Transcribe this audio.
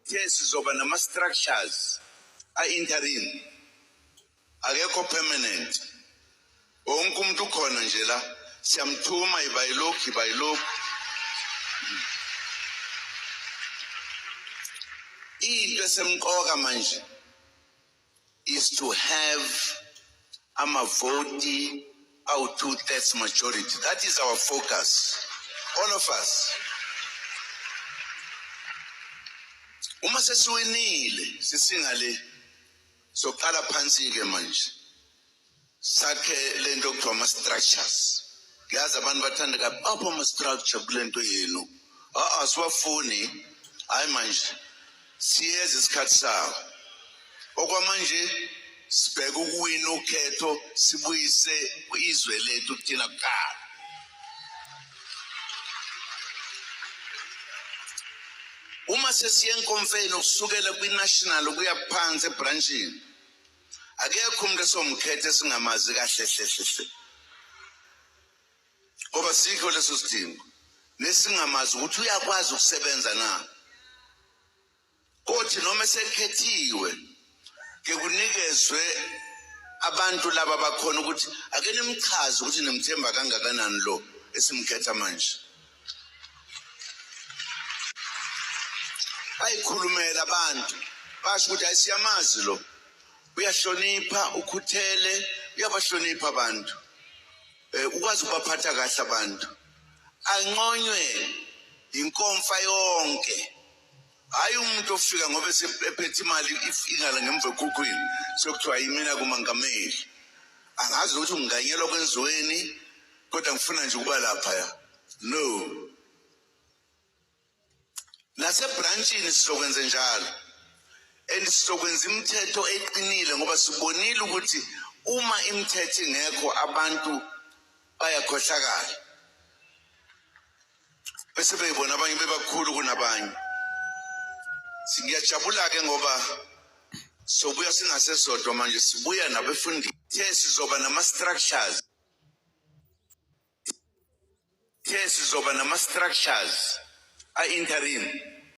sizoba nama-structures a-interim, akekho permanent. Wonke umuntu ukhona nje la, siyamthuma ibayilokhu. Into esemqoka manje is to have amavoti awu 2/3 majority. That is our focus, all of us. Uma sesiwinile sisingale soqala phansi ke manje sakhe lento kuthiwa ama-structures. Yazi abantu bathanda apho ama-structure kulento yenu. Siwafuni, hayi manje siyeza isikhathi sawo. Okwamanje sibheke ukuwina ukhetho sibuyise izwe lethu kuthina kuqala. Uma sesiye enkonfeni ukusukela kwi-national kuya phansi ebranchini, akekho umuntu esomkhethe singamazi kahle hle. Ngoba sikho leso sidingo nesingamazi ukuthi uyakwazi ukusebenza na. Kodwa noma sekhethiwe ke kunikezwe abantu laba bakhona ukuthi ake nimchaze ukuthi nimthemba kangakanani lo esimkhetha manje. Ayikhulumela abantu basho ukuthi ayisiyamazi lo, uyahlonipha, ukhuthele, uyabahlonipha abantu, ukwazi ukubaphatha kahle abantu, anqonywe inkomfa yonke. Hayi umuntu ofika ngoba ephethe imali ifingala ngemva ekhukhwini sokuthiwa yimina kumangameli. Angazi ukuthi unganyelwa kwenziweni kodwa ngifuna nje ukuba lapha. No. Nasebranchini sizokwenza njalo. And sizokwenza imithetho eqinile ngoba sibonile ukuthi uma imithetho ingekho abantu bayakhohlakala. Bese beyibona abanye bebakhulu kunabanye. Singiyajabula ke ngoba sobuya singasesodwa manje sibuya nabefundi. Sizoba nama-structures. Sizoba nama-structures a-interim.